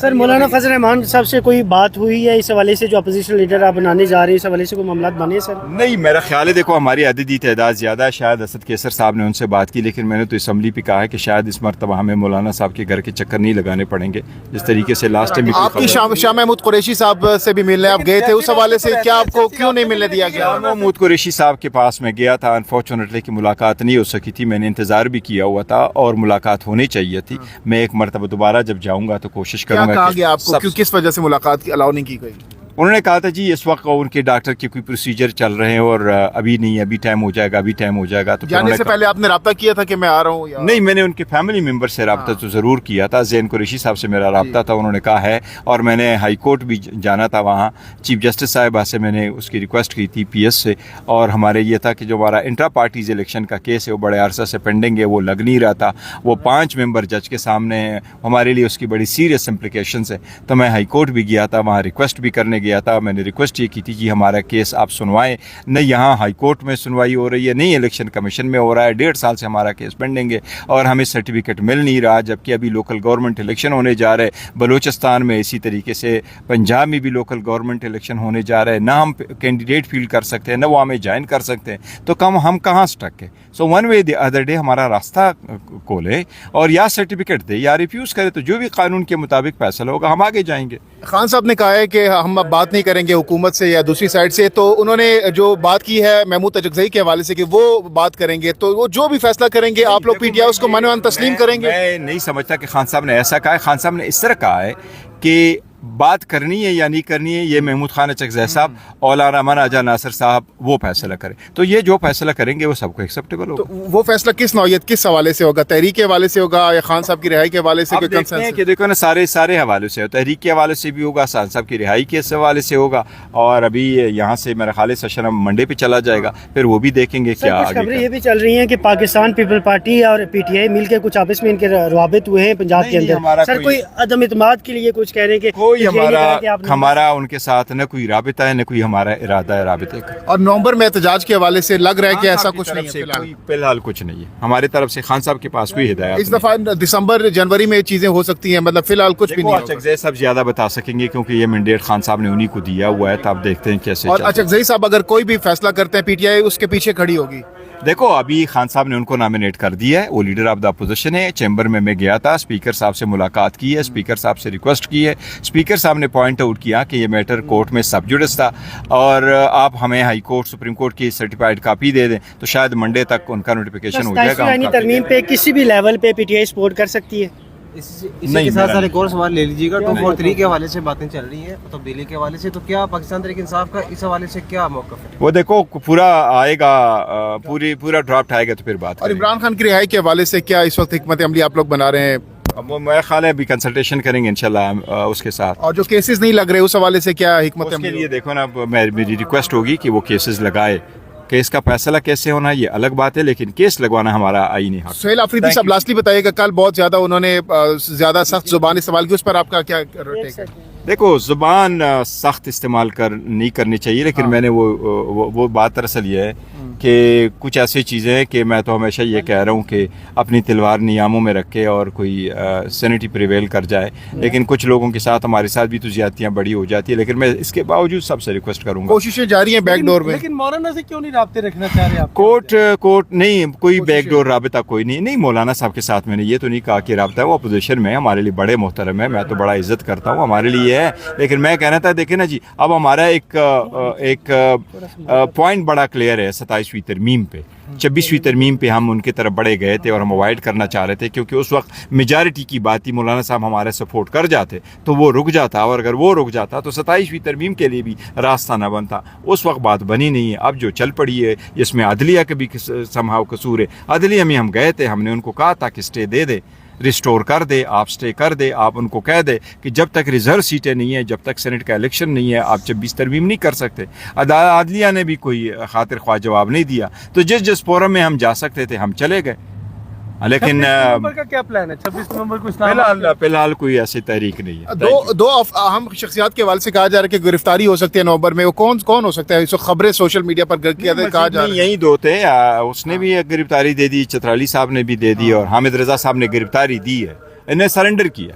سر مولانا فضل الرحمان صاحب سے کوئی بات ہوئی ہے اس حوالے سے جو اپوزیشن لیڈر آپ بنانے جا رہے ہیں، اس حوالے سے کوئی معاملات بنے سر؟ نہیں، میرا خیال ہے دیکھو ہماری عددی تعداد زیادہ ہے، شاید اسد کیسر صاحب نے ان سے بات کی، لیکن میں نے تو اسمبلی پہ کہا ہے کہ شاید اس مرتبہ ہمیں مولانا صاحب کے گھر کے چکر نہیں لگانے پڑیں گے جس طریقے سے لاسٹ ٹائم آپ کی شاہ محمود قریشی صاحب سے بھی ملنے آپ گئے تھے، اس حوالے سے کیا آپ کو کیوں نہیں ملنے دیا گیا؟ محمود قریشی صاحب کے پاس میں گیا تھا، انفارچونیٹلی کہ ملاقات نہیں ہو سکی تھی، میں نے انتظار بھی کیا ہوا تھا اور ملاقات ہونی چاہیے تھی۔ میں ایک مرتبہ دوبارہ جب جاؤں گا تو کوشش کروں گا۔ کیا کہا گیا آپ کو، کس وجہ سے ملاقات کی الاؤ نہیں کی گئی؟ انہوں نے کہا تھا جی اس وقت ان کے ڈاکٹر کے کوئی پروسیجر چل رہے ہیں اور ابھی نہیں، ابھی ٹائم ہو جائے گا، ابھی ٹائم ہو جائے گا۔ تو جانے سے پہلے آپ نے رابطہ کیا تھا کہ میں آ رہا ہوں؟ نہیں، میں نے ان کے فیملی ممبر سے رابطہ تو ضرور کیا تھا، زین قریشی صاحب سے میرا رابطہ تھا، انہوں نے کہا ہے، اور میں نے ہائی کورٹ بھی جانا تھا، وہاں چیف جسٹس صاحبہ سے میں نے اس کی ریکویسٹ کی تھی پی ایس سے، اور ہمارے یہ تھا کہ جو ہمارا انٹرا پارٹیز الیکشن کا کیس ہے وہ بڑے عرصہ سے پینڈنگ ہے، وہ لگ نہیں رہا تھا، وہ 5 ممبر جج کے سامنے ہمارے لیے اس کی بڑی سیریس امپلیکیشنز ہیں، تو میں ہائی کورٹ بھی گیا تھا، وہاں ریکویسٹ بھی کرنے گیا تھا، میں نے ریکویسٹ یہ کی تھی کہ ہمارا کیس آپ سنوائیں، نہ یہاں ہائی کورٹ میں سنوائی ہو رہی ہے، نہیں الیکشن کمیشن میں ہو رہا ہے، 1.5 سال سے ہمارا کیس پینڈنگ ہے اور ہمیں سرٹیفکیٹ مل نہیں رہا، جبکہ ابھی لوکل گورنمنٹ الیکشن ہونے جا رہے، بلوچستان میں اسی طریقے سے پنجاب میں بھی لوکل گورنمنٹ الیکشن ہونے جا رہے، نہ ہم کینڈیڈیٹ فیلڈ کر سکتے ہیں، نہ وہ ہمیں جوائن کر سکتے ہیں، تو ہم کہاں سٹک ہے؟ So one way the other day ہمارا راستہ کھولے اور یا سرٹیفکیٹ دے یا ریفیوز کرے، تو جو بھی قانون کے مطابق فیصلہ ہوگا ہم آگے جائیں گے۔ خان صاحب نے کہا ہے کہ ہم اب بات نہیں کریں گے حکومت سے یا دوسری سائڈ سے، تو انہوں نے جو بات کی ہے محمود تجگزئی کے حوالے سے کہ وہ بات کریں گے، تو وہ جو بھی فیصلہ کریں گے آپ لوگ پی ٹی آئی اس کو من و تسلیم کریں گے؟ میں نہیں سمجھتا کہ خان صاحب نے ایسا کہا ہے، خان صاحب نے اس طرح کہا ہے کہ بات کرنی ہے یا نہیں کرنی ہے یہ محمود خان چکزئی صاحب اور علامہ اجا ناصر صاحب وہ فیصلہ کریں، تو یہ جو فیصلہ کریں گے وہ سب کو ایکسیپٹیبل ہوگا۔ تو وہ فیصلہ کس نوعیت کس حوالے سے ہوگا؟ تحریک کے حوالے سے ہوگا یا خان صاحب کی رہائی کے حوالے سے؟ اب دیکھتے ہیں کہ دیکھو نا سارے حوالے سے، تحریک کے حوالے سے بھی ہوگا، خان صاحب کی رہائی کے حوالے سے ہوگا، اور ابھی یہاں سے میرا خیال ہے سیشن منڈے پہ چلا جائے گا، پھر وہ بھی دیکھیں گے کیا آگے۔ خبریں یہ بھی چل رہی ہیں کہ پاکستان پیپل پارٹی اور پی ٹی آئی مل کے کچھ آپس میں ان کے روابط ہوئے ہیں پنجاب کے اندر، سر کوئی عدم اعتماد کے لیے کچھ کہہ رہے ہیں کہ کوئی ہمارا ان کے ساتھ نہ کوئی رابطہ ہے، نہ کوئی ہمارا ارادہ ہے رابطے کا۔ اور نومبر میں احتجاج کے حوالے سے لگ رہا ہے کہ ایسا کچھ نہیں ہے فی الحال کچھ نہیں ہے ہماری طرف سے، خان صاحب کے پاس کوئی ہدایت اس دفعہ دسمبر جنوری میں چیزیں ہو سکتی ہیں، مطلب فی الحال کچھ بھی نہیں ہوگا۔ چکزئی صاحب زیادہ بتا سکیں گے کیونکہ یہ مینڈیٹ خان صاحب نے انہی کو دیا ہوا ہے، تو آپ دیکھتے ہیں کیسے۔ اور چکزئی صاحب اگر کوئی بھی فیصلہ کرتے ہیں پی ٹی آئی اس کے پیچھے کھڑی ہوگی؟ دیکھو ابھی خان صاحب نے ان کو نامینیٹ کر دیا ہے، وہ لیڈر آف دا اپوزیشن ہے، چیمبر میں گیا تھا، اسپیکر صاحب سے ملاقات کی ہے، اسپیکر صاحب سے ریکویسٹ کی ہے، اسپیکر صاحب نے پوائنٹ آؤٹ کیا کہ یہ میٹر کورٹ میں سب جوڈس تھا اور آپ ہمیں ہائی کورٹ سپریم کورٹ کی سرٹیفائڈ کاپی دے دیں تو شاید منڈے تک ان کا نوٹیفیکیشن ہو جائے گا۔ ترمیم پہ کسی بھی لیول پہ پی ٹی آئی سپورٹ کر سکتی ہے؟ اسی کے ساتھ ساتھ ایک اور سوال لے لیجیے گا، 243 کے حوالے سے باتیں چل رہی ہیں، تبدیلی کے حوالے سے، تو کیا پاکستان تحریک انصاف کا اس حوالے سے کیا موقف ہے؟ وہ دیکھو پورا آئے گا، پورا ڈرافٹ آئے گا تو پھر بات۔ اور عمران خان کی رہائی کے حوالے سے کیا اس وقت حکمت عملی آپ لوگ بنا رہے ہیں؟ میرا خیال ہے ابھی کنسلٹیشن کریں گے انشاءاللہ اس کے ساتھ۔ اور جو کیسز نہیں لگ رہے اس حوالے سے کیا حکمت عملی؟ اس کے لیے دیکھو نا میری ریکویسٹ ہوگی کہ وہ کیسز لگائے، کیس کا فیصلہ کیسے ہونا یہ الگ بات ہے، لیکن کیس لگوانا ہمارا آئینی حق۔ سہیل آفریدی صاحب لاسٹلی بتائیے گا، کل بہت زیادہ انہوں نے زیادہ سخت زبان استعمال کی، اس پر آپ کا کیا ٹیک ہے؟ دیکھو زبان سخت استعمال نہیں کرنی چاہیے، لیکن میں نے وہ بات دراصل یہ ہے کہ کچھ ایسی چیزیں ہیں کہ میں تو ہمیشہ یہ کہہ رہا ہوں کہ اپنی تلوار نیاموں میں رکھے اور کوئی سینٹی پریویل کر جائے، لیکن کچھ لوگوں کے ساتھ ہمارے ساتھ بھی تو زیادتیاں بڑی ہو جاتی ہے، لیکن میں اس کے باوجود سب سے ریکویسٹ کروں گا، کوششیں جاری ہیں بیک ڈور میں۔ لیکن مولانا سے کیوں نہیں رابطے رکھنا چاہ رہے آپ؟ کورٹ نہیں، کوئی بیک ڈور رابطہ کوئی نہیں، مولانا صاحب کے ساتھ میں نے یہ تو نہیں کہا کہ رابطہ ہے، وہ اپوزیشن میں ہمارے لیے بڑے محترم ہے، میں تو بڑا عزت کرتا ہوں، ہمارے لیے ہے، لیکن میں کہنا تھا دیکھیں نا جی، اب ہمارا ایک پوائنٹ بڑا کلیئر ہے 27ویں ترمیم پہ، 26ویں ترمیم پہ ہم ان کی طرف بڑے گئے تھے اور ہم اوائڈ کرنا چاہ رہے تھے، کیونکہ اس وقت میجارٹی کی بات تھی، مولانا صاحب ہمارے سپورٹ کر جاتے تو وہ رک جاتا، اور اگر وہ رک جاتا تو 27ویں ترمیم کے لیے بھی راستہ نہ بنتا، اس وقت بات بنی نہیں ہے۔ اب جو چل پڑی ہے اس میں عدلیہ کا بھی سمہاؤ قصور ہے، عدلیہ میں ہم گئے تھے، ہم نے ان کو کہا تھا کہ اسٹے دے دے، ریسٹور کر دے، آپ اسٹے کر دے، آپ ان کو کہہ دے کہ جب تک ریزرو سیٹیں نہیں ہیں، جب تک سینٹ کا الیکشن نہیں ہے، آپ 26 ترمیم نہیں کر سکتے۔ عدلیہ نے بھی کوئی خاطر خواہ جواب نہیں دیا، تو جس فورم میں ہم جا سکتے تھے ہم چلے گئے، لیکن 26 نومبر کا کیا پلان ہے؟ 26 نومبر کو فی الحال کوئی ایسی تحریک نہیں ہے۔ دو اہم شخصیات کے حوالے سے کہا جا رہا ہے کہ گرفتاری ہو سکتی ہے نومبر میں، وہ کون ہو سکتا ہے؟ اس وقت خبریں سوشل میڈیا پر کہا جا رہا ہے یہی دو تھے، اس نے بھی گرفتاری دے دی، چترالی صاحب نے بھی دے دی، اور حامد رضا صاحب نے گرفتاری دی ہے، انہیں سرنڈر کیا۔